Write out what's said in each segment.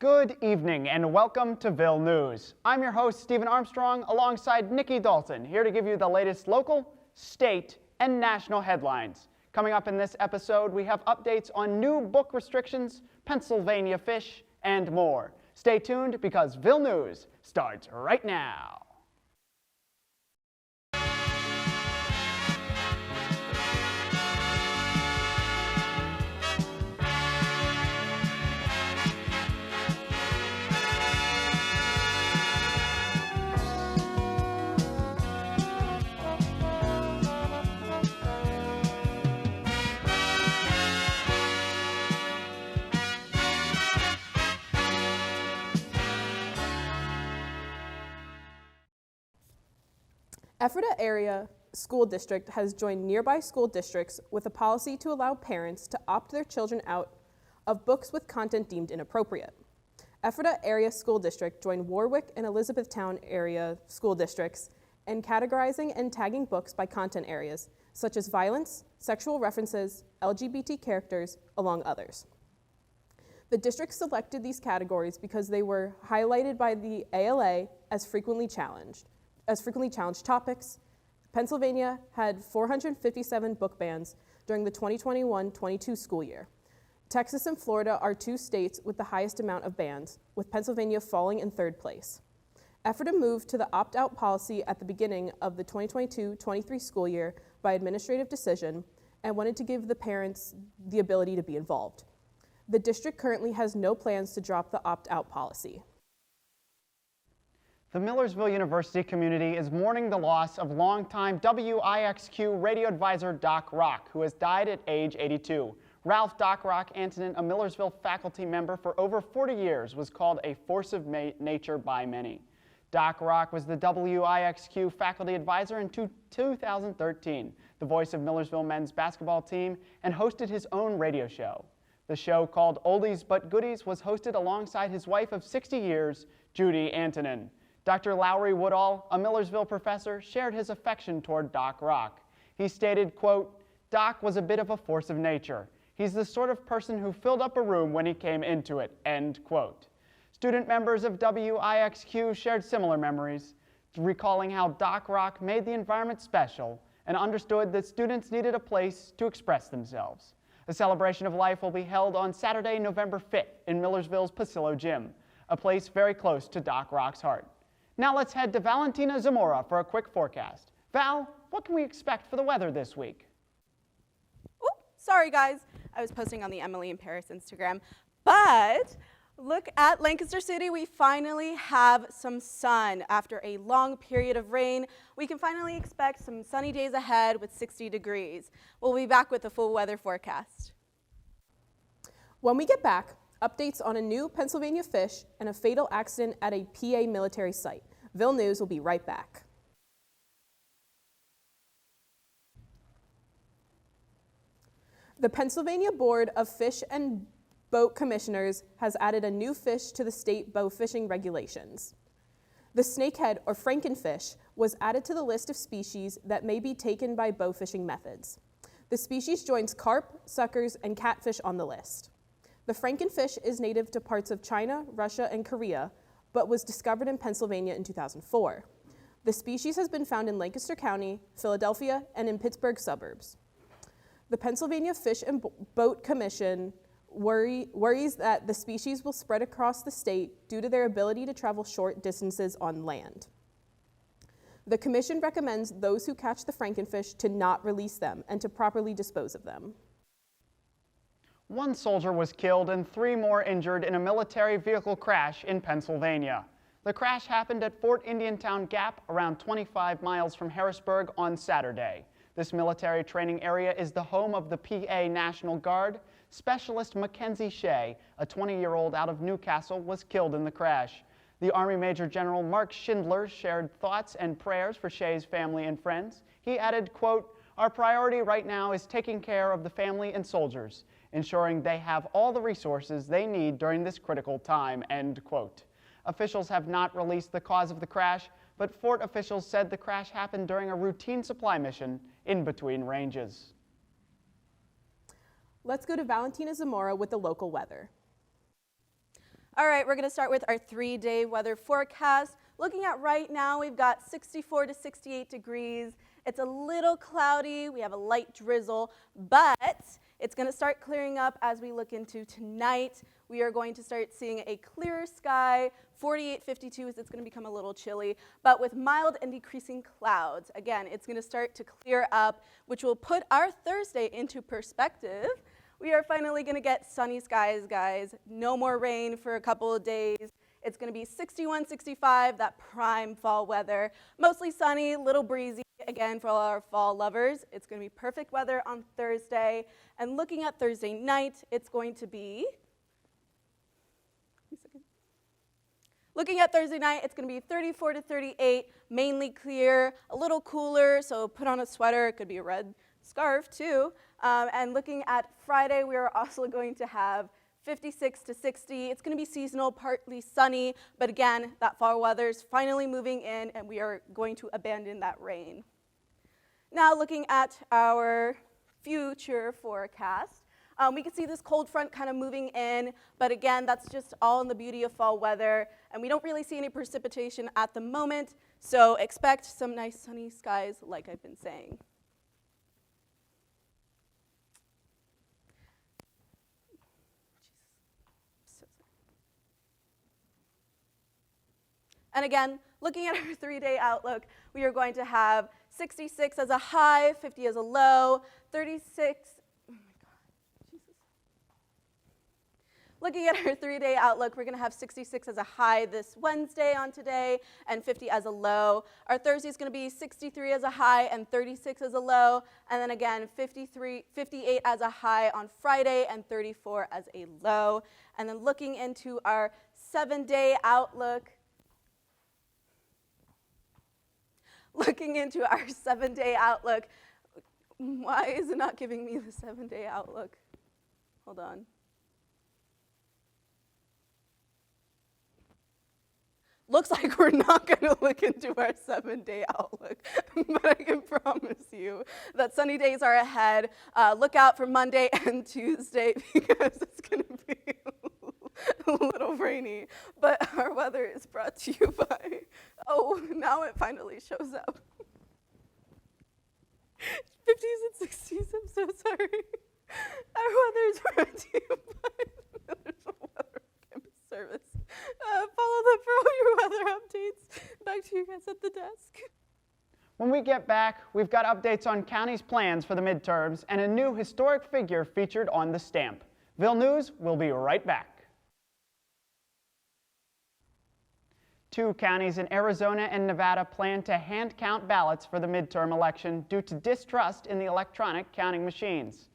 Good evening and welcome to Ville News. I'm your host, Stephen Armstrong, alongside Niki Dalton, here to give you the latest local, state, and national headlines. Coming up in this episode, we have updates on new book restrictions, Pennsylvania fish, and more. Stay tuned because Ville News starts right now. Ephrata Area School District has joined nearby school districts with a policy to allow parents to opt their children out of books with content deemed inappropriate. Ephrata Area School District joined Warwick and Elizabethtown Area School Districts in categorizing and tagging books by content areas, such as violence, sexual references, LGBT characters, among others. The district selected these categories because they were highlighted by the ALA as frequently challenged topics. Pennsylvania had 457 book bans during the 2021-22 school year. Texas and Florida are two states with the highest amount of bans, with Pennsylvania falling in third place. Ephrata moved to the opt-out policy at the beginning of the 2022-23 school year by administrative decision and wanted to give the parents the ability to be involved. The district currently has no plans to drop the opt-out policy. The Millersville University community is mourning the loss of longtime Wixq radio advisor Doc Rock, who has died at age 82. Ralph Doc Rock Antonin, a Millersville faculty member for over 40 years, was called a force of nature by many. Doc Rock was the Wixq faculty advisor in 2013, the voice of Millersville men's basketball team, and hosted his own radio show. The show, called Oldies But Goodies, was hosted alongside his wife of 60 years, Judy Antonin. Dr. Lowry Woodall, a Millersville professor, shared his affection toward Doc Rock. He stated, quote, "Doc was a bit of a force of nature. He's the sort of person who filled up a room when he came into it," end quote. Student members of Wixq shared similar memories, recalling how Doc Rock made the environment special and understood that students needed a place to express themselves. A celebration of life will be held on Saturday, November 5th in Millersville's Pasillo Gym, a place very close to Doc Rock's heart. Now let's head to Valentina Zamora for a quick forecast. Val, what can we expect for the weather this week? Oh, sorry guys. I was posting on the Emily in Paris Instagram. But look at Lancaster City. We finally have some sun. After a long period of rain, we can finally expect some sunny days ahead with 60 degrees. We'll be back with a full weather forecast. When we get back, updates on a new Pennsylvania fish and a fatal accident at a PA military site. Ville News will be right back. The Pennsylvania Board of Fish and Boat Commissioners has added a new fish to the state bow fishing regulations. The snakehead, or frankenfish, was added to the list of species that may be taken by bow fishing methods. The species joins carp, suckers, and catfish on the list. The frankenfish is native to parts of China, Russia, and Korea, but was discovered in Pennsylvania in 2004. The species has been found in Lancaster County, Philadelphia, and in Pittsburgh suburbs. The Pennsylvania Fish and Boat Commission worries that the species will spread across the state due to their ability to travel short distances on land. The commission recommends those who catch the frankenfish to not release them and to properly dispose of them. One soldier was killed and 3 more injured in a military vehicle crash in Pennsylvania. The crash happened at Fort Indiantown Gap, around 25 miles from Harrisburg, on Saturday. This military training area is the home of the PA National Guard. Specialist Mackenzie Shea, a 20-year-old out of Newcastle, was killed in the crash. The Army Major General Mark Schindler shared thoughts and prayers for Shea's family and friends. He added, quote, "Our priority right now is taking care of the family and soldiers, ensuring they have all the resources they need during this critical time," end quote. Officials have not released the cause of the crash, but Fort officials said the crash happened during a routine supply mission in between ranges. Let's go to Valentina Zamora with the local weather. All right, we're going to start with our 3-day weather forecast. Looking at right now, we've got 64 to 68 degrees. It's a little cloudy. We have a light drizzle, but it's going to start clearing up as we look into tonight. We are going to start seeing a clearer sky. 48, 52 is it's going to become a little chilly, but with mild and decreasing clouds. Again, it's going to start to clear up, which will put our Thursday into perspective. We are finally going to get sunny skies, guys. No more rain for a couple of days. It's going to be 61, 65, that prime fall weather. Mostly sunny, little breezy. Again, for all our fall lovers, it's going to be perfect weather on Thursday. And looking at Thursday night, it's going to be... Looking at Thursday night, it's going to be 34 to 38, mainly clear, a little cooler, so put on a sweater. It could be a red scarf, too. And looking at Friday, we are also going to have 56 to 60. It's going to be seasonal, partly sunny, but again, that fall weather is finally moving in, and we are going to abandon that rain. Now, looking at our future forecast, we can see this cold front kind of moving in, but again, that's just all in the beauty of fall weather, and we don't really see any precipitation at the moment, so expect some nice sunny skies like I've been saying. And again, looking at our 3-day outlook, we are going to have 66 as a high, 50 as a low, 36. Looking at our 3-day outlook, we're going to have 66 as a high this Wednesday on today and 50 as a low. Our Thursday is going to be 63 as a high and 36 as a low. And then again, 58 as a high on Friday and 34 as a low. And then looking into our 7-day outlook, why is it not giving me the 7-day outlook? Hold on. Looks like we're not going to look into our 7-day outlook, but I can promise you that sunny days are ahead. Look out for Monday and Tuesday because it's going to be a little rainy, but our weather is brought to you by, oh, now it finally shows up. 50s and 60s, I'm so sorry. Our weather is brought to you by Miller's Weather Campus Service. Follow them for all your weather updates. Back to you guys at the desk. When we get back, we've got updates on county's plans for the midterms and a new historic figure featured on the stamp. Ville News will be right back. 2 counties in Arizona and Nevada plan to hand count ballots for the midterm election due to distrust in the electronic counting machines.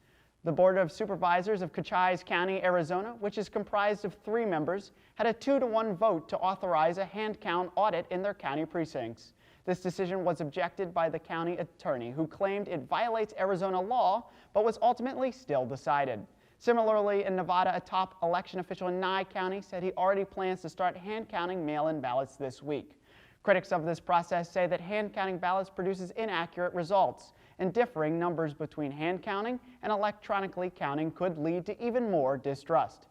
The Board of Supervisors of Cochise County, Arizona, which is comprised of 3 members, had a 2-to-1 vote to authorize a hand count audit in their county precincts. This decision was objected by the county attorney, who claimed it violates Arizona law, but was ultimately still decided. Similarly, in Nevada, a top election official in Nye County said he already plans to start hand counting mail-in ballots this week. Critics of this process say that hand counting ballots produces inaccurate results, and differing numbers between hand counting and electronically counting could lead to even more distrust.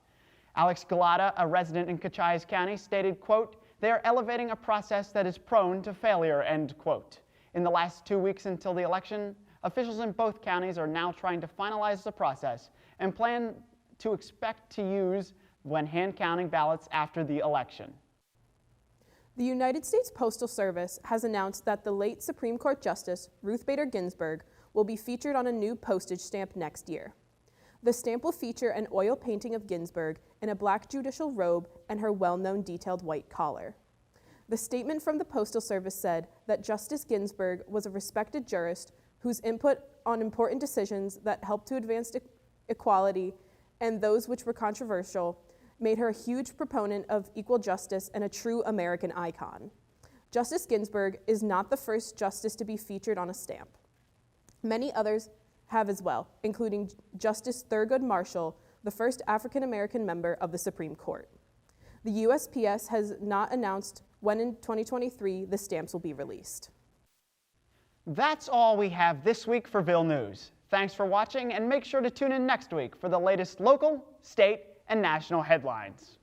Alex Galata, a resident in Cochise County, stated, quote, "They are elevating a process that is prone to failure," end quote. In the last 2 weeks until the election, officials in both counties are now trying to finalize the process and plan to expect to use when hand counting ballots after the election. The United States Postal Service has announced that the late Supreme Court Justice Ruth Bader Ginsburg will be featured on a new postage stamp next year. The stamp will feature an oil painting of Ginsburg in a black judicial robe and her well-known detailed white collar. The statement from the Postal Service said that Justice Ginsburg was a respected jurist whose input on important decisions that helped to advance equality and those which were controversial made her a huge proponent of equal justice and a true American icon. Justice Ginsburg is not the first justice to be featured on a stamp. Many others have as well, including Justice Thurgood Marshall, the first African-American member of the Supreme Court. The USPS has not announced when in 2023 the stamps will be released. That's all we have this week for Ville News. Thanks for watching, and make sure to tune in next week for the latest local, state, and national headlines.